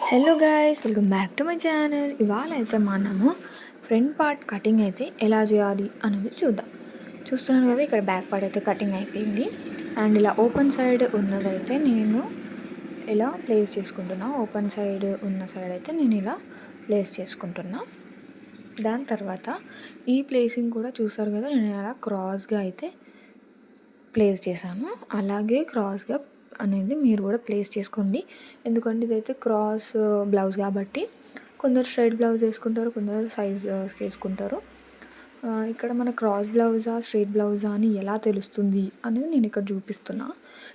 Hello guys, welcome back to my channel. ఇవాళ అయితే మనము ఫ్రంట్ పార్ట్ కటింగ్ అయితే ఎలా చేయాలి అనేది చూద్దాం. చూస్తున్నాను కదా, ఇక్కడ బ్యాక్ పార్ట్ అయితే కటింగ్ అయిపోయింది. అండ్ ఇలా ఓపెన్ సైడ్ ఉన్నదైతే నేను ఇలా ప్లేస్ చేసుకుంటున్నా. ఓపెన్ సైడ్ ఉన్న సైడ్ అయితే నేను ఇలా ప్లేస్ చేసుకుంటున్నా. దాని తర్వాత ఈ ప్లేసింగ్ కూడా చూసారు కదా, నేను ఇలా క్రాస్గా అయితే ప్లేస్ చేశాను. అలాగే క్రాస్గా అనేది మీరు కూడా ప్లేస్ చేసుకోండి. ఎందుకంటే ఇదైతే క్రాస్ బ్లౌజ్ కాబట్టి కొందరు స్ట్రైట్ బ్లౌజ్ వేసుకుంటారు, కొందరు సైజ్ బ్లౌజ్ వేసుకుంటారు. ఇక్కడ మన క్రాస్ బ్లౌజా స్ట్రైట్ బ్లౌజా అని ఎలా తెలుస్తుంది అనేది నేను ఇక్కడ చూపిస్తున్నా.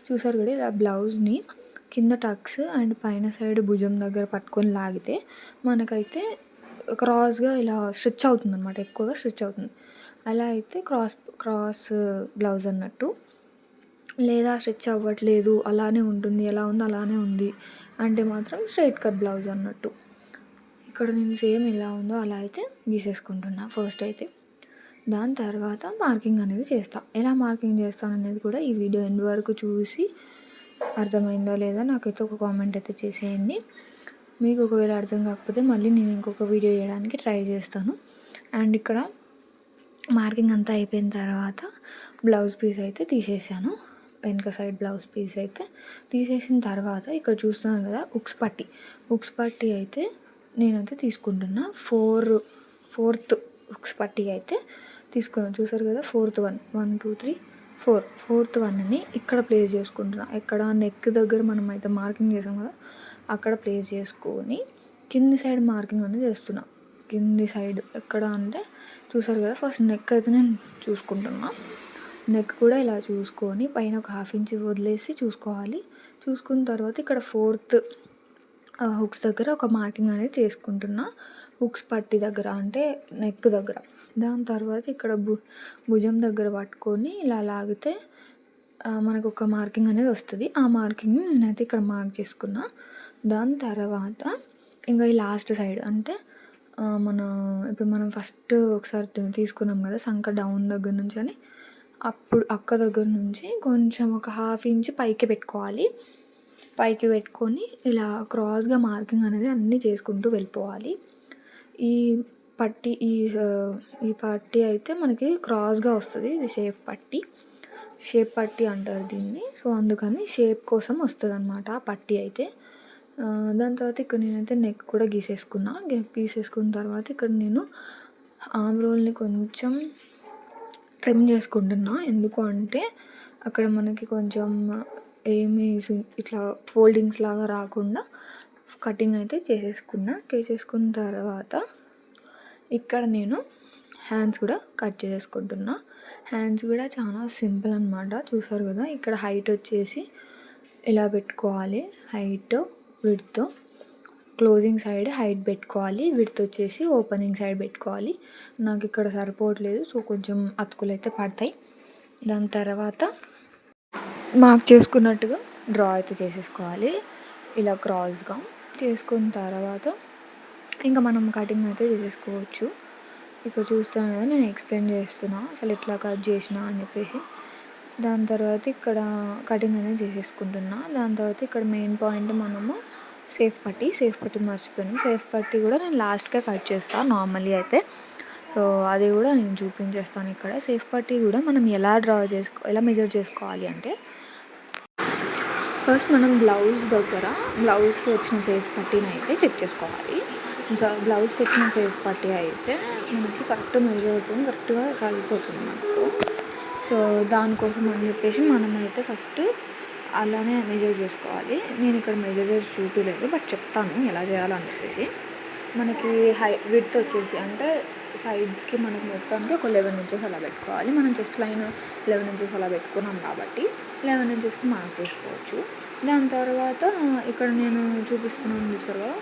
చూసారు కూడా, ఇలా బ్లౌజ్ని కింద టక్స్ అండ్ పైన సైడ్ భుజం దగ్గర పట్టుకొని లాగితే మనకైతే క్రాస్గా ఇలా స్ట్రెచ్ అవుతుంది అనమాట, ఎక్కువగా స్ట్రెచ్ అవుతుంది. అలా అయితే క్రాస్ బ్లౌజ్ అన్నట్టు. లేదా స్ట్రెచ్ అవ్వట్లేదు, అలానే ఉంటుంది, ఎలా ఉంది అలానే ఉంది అంటే మాత్రం స్ట్రైట్ కట్ బ్లౌజ్ అన్నట్టు. ఇక్కడ నేను సేమ్ ఎలా ఉందో అలా అయితే గీసేసుకుంటున్నా ఫస్ట్ అయితే. దాని తర్వాత మార్కింగ్ అనేది చేస్తాను. ఎలా మార్కింగ్ చేస్తాను అనేది కూడా ఈ వీడియో ఎండ్ వరకు చూసి అర్థమైందో లేదా నాకైతే ఒక కామెంట్ అయితే చేసేయండి. మీకు ఒకవేళ అర్థం కాకపోతే మళ్ళీ నేను ఇంకొక వీడియో చేయడానికి ట్రై చేస్తాను. అండ్ ఇక్కడ మార్కింగ్ అంతా అయిపోయిన తర్వాత బ్లౌజ్ పీస్ అయితే తీసేసాను. వెనక సైడ్ బ్లౌజ్ పీస్ అయితే తీసేసిన తర్వాత ఇక్కడ చూస్తున్నాను కదా, ఉక్స్ పట్టీ అయితే నేనైతే తీసుకుంటున్నా. ఫోర్త్ ఉక్స్ పట్టీ అయితే తీసుకున్నాను. చూసారు కదా, ఫోర్త్ 1 2 3 4 ఫోర్త్ 1ని ఇక్కడ ప్లేస్ చేసుకుంటున్నా. ఎక్కడ నెక్ దగ్గర మనం అయితే మార్కింగ్ చేసాం కదా, అక్కడ ప్లేస్ చేసుకొని కింది సైడ్ మార్కింగ్ అనేది చేస్తున్నా. కింది సైడ్ ఎక్కడ అంటే చూసారు కదా, ఫస్ట్ నెక్ అయితే నేను చూసుకుంటున్నా. నెక్ కూడా ఇలా చూసుకొని పైన ఒక 1/2 ఇంచ్ వదిలేసి చూసుకోవాలి. చూసుకున్న తర్వాత ఇక్కడ ఫోర్త్ హుక్స్ దగ్గర ఒక మార్కింగ్ అనేది చేసుకుంటున్నా, హుక్స్ పట్టి దగ్గర అంటే నెక్ దగ్గర. దాని తర్వాత ఇక్కడ భుజం దగ్గర పట్టుకొని ఇలా లాగితే మనకు ఒక మార్కింగ్ అనేది వస్తుంది. ఆ మార్కింగ్ని నేనైతే ఇక్కడ మార్క్ చేసుకున్నా. దాని తర్వాత ఇంకా ఈ లాస్ట్ సైడ్ అంటే ఇప్పుడు మనం ఫస్ట్ ఒకసారి తీసుకున్నాం కదా సంక డౌన్ దగ్గర నుంచి అని, అప్పుడు అక్క దగ్గర నుంచి కొంచెం ఒక 1/2 ఇంచ్ పైకి పెట్టుకోవాలి. పైకి పెట్టుకొని ఇలా క్రాస్గా మార్కింగ్ అనేది అన్నీ చేసుకుంటూ వెళ్ళిపోవాలి. ఈ పట్టీ అయితే మనకి క్రాస్గా వస్తుంది. ఇది షేప్ పట్టీ అంటారు దీన్ని. సో అందుకని షేప్ కోసం వస్తుంది అనమాట ఆ పట్టీ అయితే. దాని తర్వాత ఇక్కడ నేనైతే నెక్ కూడా గీసేసుకున్న తర్వాత ఇక్కడ నేను ఆర్మ్ రోల్ని కొంచెం ట్రిమ్ చేసుకుంటున్నా. ఎందుకు అంటే అక్కడ మనకి కొంచెం ఏమి ఇట్లా ఫోల్డింగ్స్ లాగా రాకుండా కటింగ్ అయితే చేసేసుకున్న తర్వాత ఇక్కడ నేను హ్యాండ్స్ కూడా కట్ చేసుకుంటున్నా. హ్యాండ్స్ కూడా చాలా సింపుల్ అనమాట. చూసారు కదా, ఇక్కడ హైట్ వచ్చేసి ఇలా పెట్టుకోవాలి. Height width closing side height పెట్టుకోవాలి, విడ్త్ వచ్చేసి ఓపెనింగ్ సైడ్ పెట్టుకోవాలి. నాకు ఇక్కడ సరిపోవట్లేదు, సో కొంచెం అతుకులు అయితే పడతాయి. దాని తర్వాత మార్క్ చేసుకున్నట్టుగా డ్రా అయితే చేసేసుకోవాలి. ఇలా క్రాస్గా చేసుకున్న తర్వాత ఇంకా మనం కటింగ్ అయితే చేసేసుకోవచ్చు. ఇక్కడ చూస్తాను కదా, నేను ఎక్స్ప్లెయిన్ చేస్తున్నా అసలు ఎట్లా కట్ చేసినా అని చెప్పేసి. దాని తర్వాత ఇక్కడ కటింగ్ అనేది చేసేసుకుంటున్నా. దాని తర్వాత ఇక్కడ మెయిన్ పాయింట్ మనము సేఫ్ పట్టీ మర్చిపోయాను. సేఫ్ పట్టీ కూడా నేను లాస్ట్గా కట్ చేస్తాను నార్మల్లీ అయితే. సో అది కూడా నేను చూపించేస్తాను ఇక్కడ. సేఫ్ పట్టీ కూడా మనం ఎలా మెజర్ చేసుకోవాలి అంటే, ఫస్ట్ మనం బ్లౌజ్కి వచ్చిన సేఫ్ పట్టీని అయితే చెక్ చేసుకోవాలి. బ్లౌజ్కి వచ్చిన సేఫ్ పట్టీ అయితే మనకి కరెక్ట్ మెజర్ అవుతుంది, కరెక్ట్గా సరిపోతుంది మనకు. సో దానికోసం అని చెప్పేసి మనమైతే ఫస్ట్ అలానే మెజర్ చేసుకోవాలి. నేను ఇక్కడ మెజర్ చేసి చూపించలేదు, బట్ చెప్తాను ఎలా చేయాలని చెప్పేసి. మనకి విడ్త్ వచ్చేసి అంటే సైడ్స్కి మనకి మొత్తానికి ఒక 11 ఇంచెస్ అలా పెట్టుకోవాలి. మనం జస్ట్ లైన్ 11 ఇంచెస్ అలా పెట్టుకున్నాం కాబట్టి 11 ఇంచెస్కి మార్క్ చేసుకోవచ్చు. దాని తర్వాత ఇక్కడ నేను చూపిస్తున్నాను చూసారు కదా,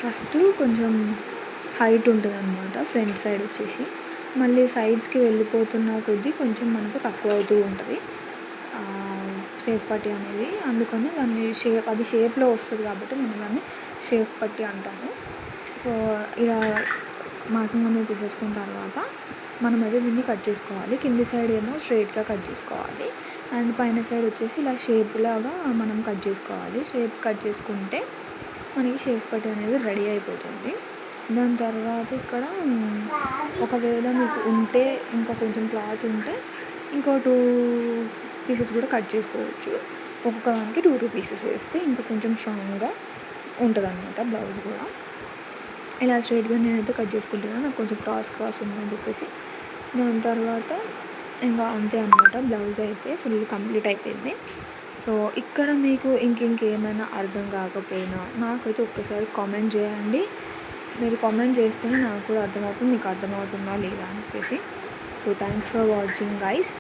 ఫస్ట్ కొంచెం హైట్ ఉంటుంది అనమాట ఫ్రంట్ సైడ్ వచ్చేసి. మళ్ళీ సైడ్స్కి వెళ్ళిపోతున్న కొద్దీ కొంచెం మనకు తక్కువ అవుతూ ఉంటుంది సేఫ్ పట్టీ అనేది. అందుకని దాన్ని అది షేప్లో వస్తుంది కాబట్టి మనం దాన్ని షేప్ పట్టీ అంటాము. సో ఇలా మార్కింగ్ అనేది చేసేసుకున్న తర్వాత మనమైతే దీన్ని కట్ చేసుకోవాలి. కింది సైడ్ ఏమో స్ట్రైట్గా కట్ చేసుకోవాలి అండ్ పైన సైడ్ వచ్చేసి ఇలా షేప్ లాగా మనం కట్ చేసుకోవాలి. షేప్ కట్ చేసుకుంటే మనకి షేప్ పట్టీ అనేది రెడీ అయిపోతుంది. దాని తర్వాత ఇక్కడ ఒకవేళ మీకు ఉంటే ఇంకా కొంచెం క్లాత్ ఉంటే ఇంకో 2 పీసెస్ కూడా కట్ చేసుకోవచ్చు. ఒక్కొక్క దానికి 2 పీసెస్ వేస్తే ఇంకా కొంచెం స్ట్రాంగ్గా ఉంటుందన్నమాట బ్లౌజ్ కూడా. ఇలా స్ట్రైట్గా నేనైతే కట్ చేసుకుంటున్నాను, నాకు కొంచెం క్రాస్ ఉందని చెప్పేసి. దాని తర్వాత ఇంకా అంతే అనమాట, బ్లౌజ్ అయితే ఫుల్ కంప్లీట్ అయిపోయింది. సో ఇక్కడ మీకు ఇంకేమైనా అర్థం కాకపోయినా నాకైతే ఒక్కసారి కామెంట్ చేయండి. మీరు కామెంట్ చేస్తేనే నాకు కూడా అర్థమవుతుంది మీకు అర్థమవుతుందా లేదా అని చెప్పేసి. So thanks for watching guys.